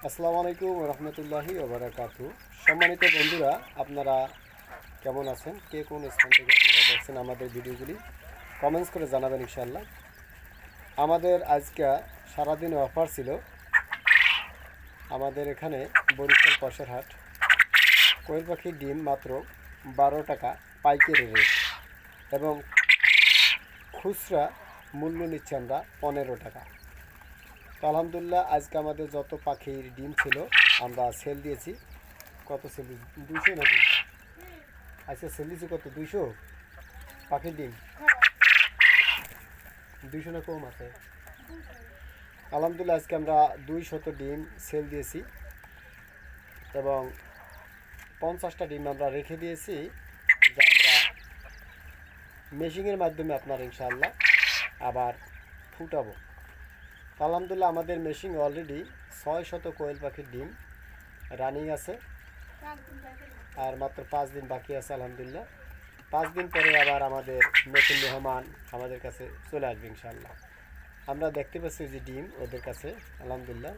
আসসালামু আলাইকুম রহমতুল্লাহি ওবারাকাতু। সম্মানিত বন্ধুরা, আপনারা কেমন আছেন? কে কোন স্থান থেকে আপনারা দেখছেন আমাদের ভিডিওগুলি কমেন্টস করে জানাবেন ইনশাআল্লাহ। আমাদের আজকে সারাদিন অফার ছিল আমাদের এখানে বরিশাল পয়সারহাট। কোয়েল পাখির ডিম মাত্র 12 টাকা পাইকারি রেট এবং খুচরা মূল্য নিচ্ছি আমরা 15 টাকা। তো আলহামদুলিল্লাহ আজকে আমাদের যত পাখির ডিম ছিল আমরা সেল দিয়েছি। কত সেল দিয়েছি? 200 নাকি? আজকে সেল দিয়েছি কত? 200 পাখির ডিম। 200 না কম আছে? আলহামদুলিল্লাহ আজকে আমরা 200 ডিম সেল দিয়েছি এবং 50টা ডিম আমরা রেখে দিয়েছি, যা আমরা মেশিনের মাধ্যমে আপনার ইনশাআল্লাহ আবার ফুটাবো। আলহামদুলিল্লাহ আমাদের মেশিন অলরেডি 600 কোয়েল পাখির ডিম রানিং আছে আর মাত্র 5 দিন বাকি আছে। আলহামদুলিল্লাহ 5 দিন পরে আবার আমাদের নতুন মেহমান আমাদের কাছে চলে আসবে ইনশাআল্লাহ। আমরা দেখতে পাচ্ছি যে ডিম ওদের কাছে আলহামদুলিল্লাহ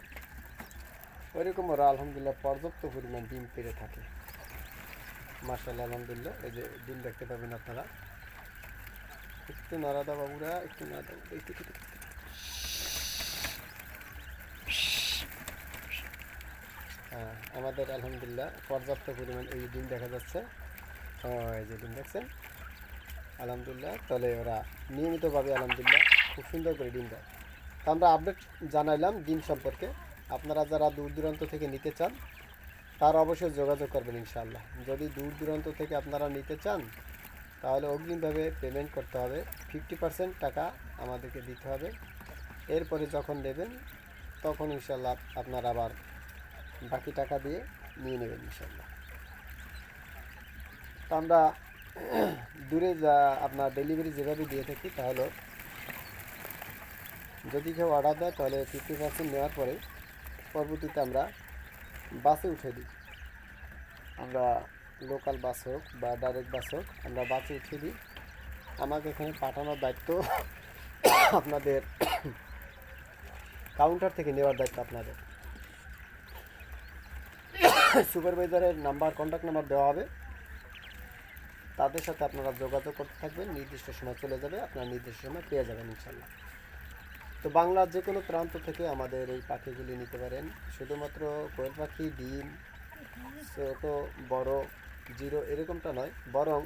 ওইরকম ওরা আলহামদুলিল্লাহ পর্যাপ্ত পরিমাণ ডিম পেড়ে থাকে মাশাআল্লাহ। আলহামদুলিল্লাহ এই যে ডিম দেখতে পাবেন আপনারা। একটু নাড়াদা বাবুরা, একটু নাড়াদা। হ্যাঁ, আমাদের আলহামদুলিল্লাহ পর্যাপ্ত পরিমাণ এই ডিম দেখা যাচ্ছে। এই যে ডিম দেখছেন আলহামদুলিল্লাহ। তাহলে ওরা নিয়মিতভাবে আলহামদুলিল্লাহ খুব সুন্দর করে ডিম দেয়। তো আমরা আপডেট জানাইলাম ডিম সম্পর্কে। আপনারা যারা দূর দূরান্ত থেকে নিতে চান তারা অবশ্যই যোগাযোগ করবেন ইনশাআল্লাহ। যদি দূর দূরান্ত থেকে আপনারা নিতে চান তাহলে অগ্রিমভাবে পেমেন্ট করতে হবে, 50% টাকা আমাদেরকে দিতে হবে। এরপরে যখন নেবেন তখন ইনশাআল্লাহ আপনারা আবার বাকি টাকা দিয়ে নিয়ে নেবেন ইনশাআল্লাহ। তো আমরা দূরে যা আপনার ডেলিভারি যেভাবে দিয়ে থাকি, তাহলে যদি কেউ অর্ডার দেয় তাহলে 50% নেওয়ার পরে পরবর্তীতে আমরা বাসে উঠে দিই। আমরা লোকাল বাস হোক বা ডাইরেক্ট বাস হোক, আমরা বাসে উঠে দিই। আমাকে এখানে পাঠানোর দায়িত্ব আপনাদের, কাউন্টার থেকে নেওয়ার দায়িত্ব আপনাদের। সুপারভাইজারের নাম্বার, কন্ট্যাক্ট নাম্বার দেওয়া হবে, তাদের সাথে আপনারা যোগাযোগ করতে থাকবেন। নির্দিষ্ট সময় চলে যাবে, আপনারা নির্দিষ্ট সময় পেয়ে যাবেন ইনশাল্লাহ। তো বাংলার যে কোনো প্রান্ত থেকে আমাদের এই পাখিগুলি নিতে পারেন। শুধুমাত্র কোয়েল পাখি ডিম ছোট বড় জিরো এরকমটা নয়, বরং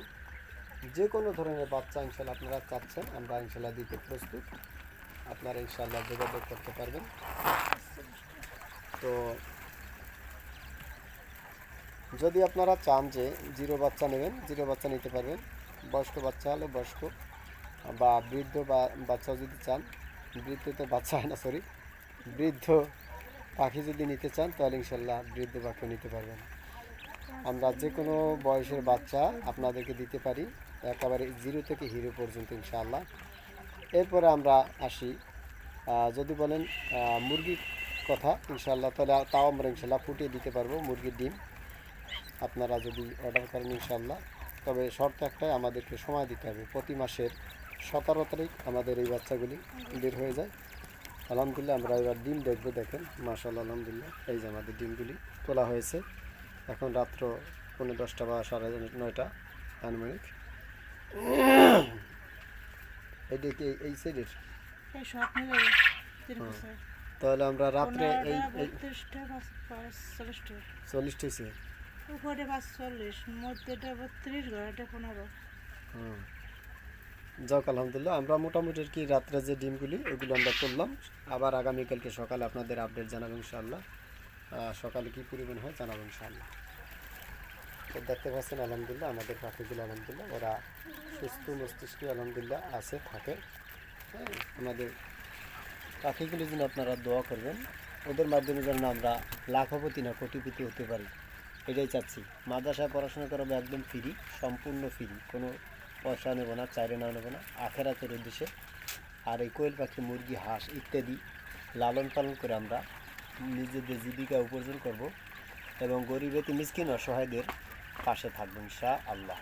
যে কোনো ধরনের বাচ্চা ইনশাল্লাহ আপনারা চাচ্ছেন আমরা ইনশাল্লাহ দিতে প্রস্তুত। আপনারা ইনশাল্লাহ যোগাযোগ করতে পারবেন। তো যদি আপনারা চান যে জিরো বাচ্চা নেবেন, জিরো বাচ্চা নিতে পারবেন। বয়স্ক বাচ্চা হলে বয়স্ক, বা বৃদ্ধ বা বাচ্চাও যদি চান, বৃদ্ধ তো বাচ্চা হয় না, সরি, বৃদ্ধ পাখি যদি নিতে চান তাহলে ইনশাল্লাহ বৃদ্ধ পাখিও নিতে পারবেন। আমরা যে কোনো বয়সের বাচ্চা আপনাদেরকে দিতে পারি, একেবারে জিরো থেকে হিরো পর্যন্ত ইনশাআল্লাহ। এরপরে আমরা আসি, যদি বলেন মুরগির কথা ইনশাআল্লাহ, তাহলে তাও আমরা ইনশাআল্লাহ ফুটিয়ে দিতে পারবো মুরগির ডিম আপনারা যদি অর্ডার করেন ইনশাআল্লাহ। তবে শর্ত একটাই, আমাদেরকে সময় দিতে হবে। প্রতি মাসের 17 তারিখ আমাদের এই বাচ্চাগুলি বের হয়ে যায়। আলহামদুলিল্লাহ আমরা এবার ডিম দেখবো। দেখেন মাশাআল্লাহ আলহামদুলিল্লাহ এই যে আমাদের ডিমগুলি তোলা হয়েছে। এখন রাত্র 10:30 বা 9:30 আনুমানিক। এইদিকে এই সাইডের তাহলে আমরা রাত্রে এই 40 হয়েছে। উপরে 45, মধ্যেটা 32, ঘরেটা 15। যাক আলহামদুলিল্লাহ আমরা মোটামুটি আর কি রাত্রে যে ডিমগুলি ওইগুলো আমরা তুললাম। আবার আগামীকালকে সকালে আপনাদের আপডেট জানাবো ইনশাআল্লাহ। সকালে কী পরিমাণ হয় জানাবো ইনশাআল্লাহ। তো দেখতে পাচ্ছেন আলহামদুলিল্লাহ আমাদের পাখিগুলো আলহামদুলিল্লাহ ওরা সুস্থ মস্তিষ্কে আলহামদুলিল্লাহ আছে থাকে। হ্যাঁ, আমাদের পাখিগুলির জন্য আপনারা দোয়া করবেন, ওদের মাধ্যমে যেন আমরা লাখপতি না কোটিপতি হতে পারি, এটাই চাচ্ছি। মাদ্রাসায় পড়াশোনা করাবো একদম ফ্রি, সম্পূর্ণ ফ্রি, কোনো পয়সা নেব না, চাইলে না নেব না, আখেরাতের উদ্দেশ্যে। আর এই কোয়েল পাখি, মুরগি, হাঁস ইত্যাদি লালন পালন করে আমরা নিজেদের জীবিকা উপার্জন করব এবং গরিব এতি মিসকিন অসহায়দের পাশে থাকবো ইনশাআল্লাহ।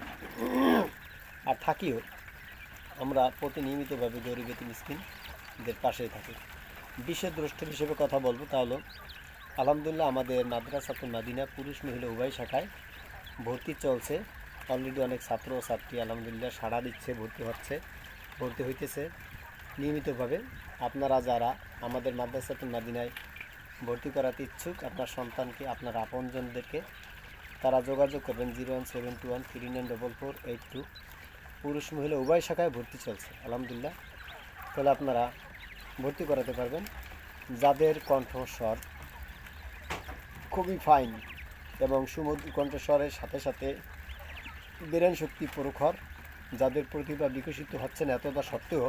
আর থাকিও আমরা প্রতিনিয়মিতভাবে গরিব এতি মিসকিনদের পাশেই থাকি। বিশেষ দ্রষ্টব্য হিসেবে কথা বলবো, তাহলে আলহামদুলিল্লাহ আমাদের মাদ্রাসাতুল মাদিনা পুরুষ মহিলা উভয় শাখায় ভর্তি চলছে। অলরেডি অনেক ছাত্র ও ছাত্রী আলহামদুলিল্লাহ সাড়া দিচ্ছে, ভর্তি হইতেছে নিয়মিতভাবে। আপনারা যারা আমাদের মাদ্রাসাতুল মাদিনায় ভর্তি করাতে ইচ্ছুক, আপনার সন্তানকে, আপনার আপনজনদেরকে, তারা যোগাযোগ করবেন 01721394482। পুরুষ মহিলা উভয় শাখায় ভর্তি চলছে আলহামদুলিল্লাহ। তাহলে আপনারা ভর্তি করাতে পারবেন। যাদের কণ্ঠস্বর খুবই ফাইন এবং সুমধুর কণ্ঠস্বরের সাথে সাথে ব্রেন শক্তি প্রখর, যাদের প্রতিভা বিকশিত হচ্ছে না এতটা সত্ত্বেও,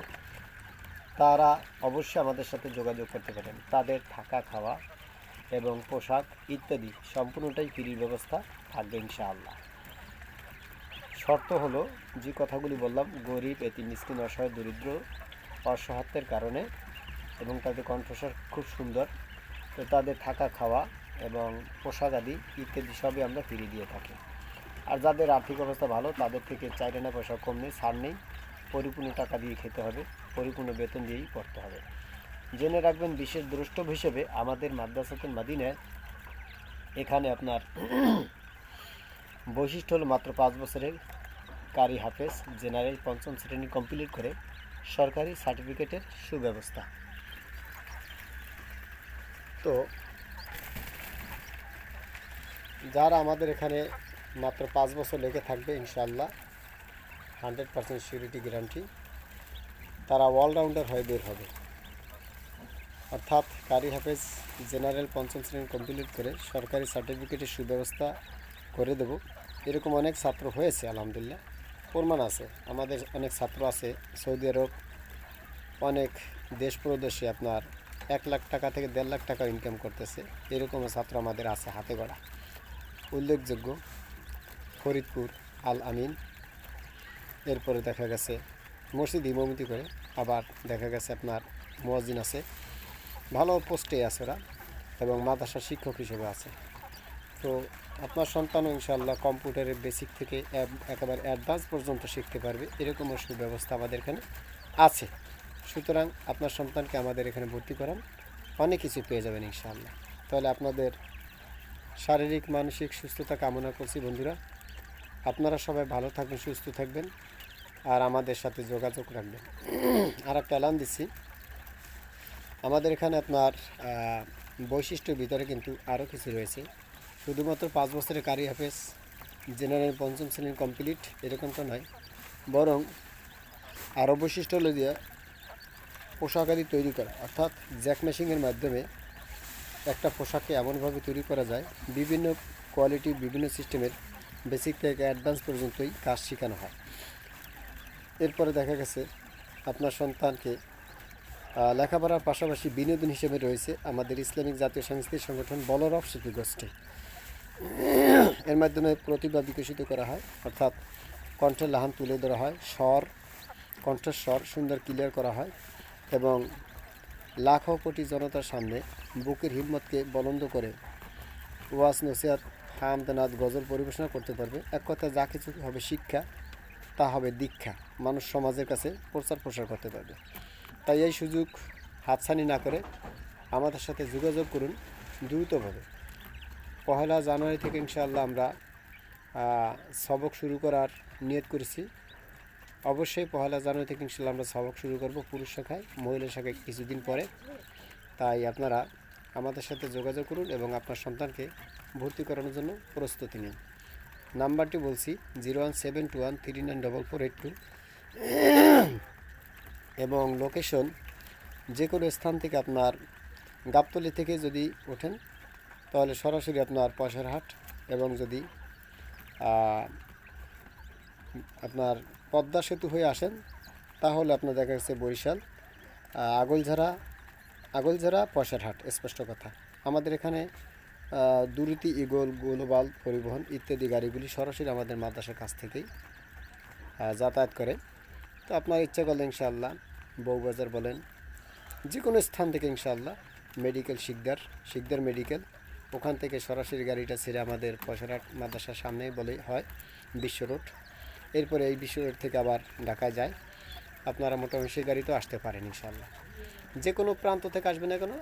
তারা অবশ্যই আমাদের সাথে যোগাযোগ করতে পারেন। তাদের থাকা, খাওয়া এবং পোশাক ইত্যাদি সম্পূর্ণটাই ফ্রির ব্যবস্থা থাকবে ইনশাআল্লাহ। শর্ত হলো যে কথাগুলি বললাম, গরিব, এতিম, মিসকিন, অসহায়, দরিদ্র, অসহায়ত্বের কারণে, এবং তাদের কণ্ঠস্বর খুব সুন্দর, তো তাদের থাকা, খাওয়া এবং পোশাক আদি ইত্যাদি সবই আমরা ফ্রি দিয়ে থাকি। আর যাদের আর্থিক অবস্থা ভালো, তাদের থেকে 4 আনা পয়সা কম নেই, ছাড় নেই, পরিপূর্ণ টাকা দিয়ে খেতে হবে, পরিপূর্ণ বেতন দিয়েই পড়তে হবে। জেনে রাখবেন, বিশেষ দ্রষ্টব্য হিসেবে আমাদের মাদ্রাসাতুল মাদিনায় এখানে আপনার বৈশিষ্ট্য হলো মাত্র 5 বছরের কারি হাফেজ জেনারেল 5ম শ্রেণী কমপ্লিট করে সরকারি সার্টিফিকেটের সুব্যবস্থা। তো যারা আমাদের এখানে মাত্র 5 বছর লেগে থাকবে ইনশাআল্লাহ, 100% সিকিউরিটি গ্যারান্টি, তারা অলরাউন্ডার হয়ে বের হবে। অর্থাৎ কারি হাফেজ জেনারেল 5ম শ্রেণী কমপ্লিট করে সরকারি সার্টিফিকেটের সুব্যবস্থা করে দেব। এরকম অনেক ছাত্র হয়েছে আলহামদুলিল্লাহ, প্রমাণ আছে। আমাদের অনেক ছাত্র আছে সৌদি আরব, অনেক দেশ প্রদেশে আপনার 1 লাখ টাকা থেকে 1.5 লাখ টাকা ইনকাম করতেছে। এরকমও ছাত্র আমাদের আছে হাতে গড়া। উল্লেখযোগ্য ফরিদপুর আল আমিন, এরপরে দেখা গেছে মসজিদ ইমামতি করে, আবার দেখা গেছে আপনার মুয়াজ্জিন আছে, ভালো পোস্টে আছে ওরা, এবং মাদ্রাসা শিক্ষক হিসেবে আছে। তো আপনার সন্তানও ইনশাআল্লাহ কম্পিউটারের বেসিক থেকে একেবারে অ্যাডভান্স পর্যন্ত শিখতে পারবে, এরকমও সুব্যবস্থা আমাদের এখানে আছে। সুতরাং আপনার সন্তানকে আমাদের এখানে ভর্তি করান, অনেক কিছু পেয়ে যাবেন ইনশাআল্লাহ। তাহলে আপনাদের শারীরিক মানসিক সুস্থতা কামনা করছি বন্ধুরা। আপনারা সবাই ভালো থাকবেন, সুস্থ থাকবেন, আর আমাদের সাথে যোগাযোগ রাখবেন। আর একটা এলান দিচ্ছি, আমাদের এখানে আপনার বৈশিষ্ট্যের ভিতরে কিন্তু আরও কিছু রয়েছে। শুধুমাত্র 5 বছরের কারি হাফেজ জেনারেল 5ম শ্রেণীর কমপ্লিট এরকমটা নয়, বরং আরও বৈশিষ্ট্য হলো যে পোশাক আদি তৈরি করা, অর্থাৎ জ্যাক মেশিনের মাধ্যমে একটা পোশাককে এমনভাবে তৈরি করা যায়, বিভিন্ন কোয়ালিটি, বিভিন্ন সিস্টেমের বেসিক থেকে অ্যাডভান্স পর্যন্তই কাজ শেখানো হয়। এরপরে দেখা গেছে আপনার সন্তানকে লেখাপড়ার পাশাপাশি বিনোদন হিসেবে রয়েছে আমাদের ইসলামিক জাতীয় সাংস্কৃতিক সংগঠন বলরফ শিল্পী গোষ্ঠী। এর মাধ্যমে প্রতিভা বিকশিত করা হয়, অর্থাৎ কণ্ঠের লাহান তুলে ধরা হয়, কণ্ঠস্বর সুন্দর ক্লিয়ার করা হয়, এবং লাখো কোটি জনতার সামনে বুকের হিম্মতকে বলন্দ করে ওয়াজ, নসিহত, হামদ, নাত, গজল পরিবেশনা করতে পারবে। এক কথা, যা কিছু হবে শিক্ষা, তা হবে দীক্ষা, মানুষ সমাজের কাছে প্রচার প্রসার করতে পারবে। তাই এই সুযোগ হাতছানি না করে আমাদের সাথে যোগাযোগ করুন দ্রুতভাবে। 1 জানুয়ারি থেকে ইনশাআল্লাহ আমরা সবক শুরু করার নিয়ত করেছি। অবশ্যই 1 জানুয়ারি থেকে ইনশাআল্লাহ আমরা সবক শুরু করব পুরুষ শাখায়, মহিলা শাখায় কিছুদিন পরে। তাই আপনারা আমাদের সাথে যোগাযোগ করুন এবং আপনার সন্তানকে ভর্তি করানোর জন্য প্রস্তুতি নিন। নাম্বারটি বলছি 01721394482, এবং লোকেশন যে কোনো স্থান থেকে, আপনার গাবতলী থেকে যদি ওঠেন তাহলে সরাসরি আপনার পয়সারহাট, এবং যদি আপনার পদ্মা সেতু হয়ে আসেন তাহলে আপনার দেখা যাচ্ছে বরিশাল আগলঝাড়া পয়সারহাট। স্পষ্ট কথা, আমাদের এখানে দুরুতি, ইগল, গ্লোবাল পরিবহন ইত্যাদি গাড়িগুলি সরাসরি আমাদের মাদ্রাসার কাছ থেকেই যাতায়াত করে। তো আপনার ইচ্ছা করলে ইনশাআল্লাহ বউবাজার বলেন, যে কোনো স্থান থেকে ইনশাআল্লাহ মেডিকেল শিকদার মেডিকেল, ওখান থেকে সরাসরি গাড়িটা ছেড়ে আমাদের পয়সারহাট মাদ্রাসার সামনেই বলেই হয় বিশ্ব রোড। এরপরে এই বিশ্ব রোড থেকে আবার ঢাকায় যায়। আপনারা মোটামুটি সেই গাড়িতেও আসতে পারেন ইনশাআল্লাহ। যে কোনো প্রান্ত থেকে আসবে না কেন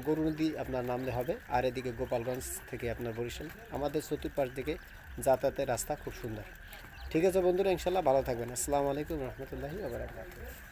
গরু নদী আপনার নামলে হবে। আর এদিকে গোপালগঞ্জ থেকে আপনার বরিশাল, আমাদের চতুর্পাশ দিকে যাতায়াতের রাস্তা খুব সুন্দর। ঠিক আছে বন্ধুরা, ইনশাল্লাহ ভালো থাকবেন। আসসালামু আলাইকুম রহমতুল্লাহি ওয়া বারাকাতুহু।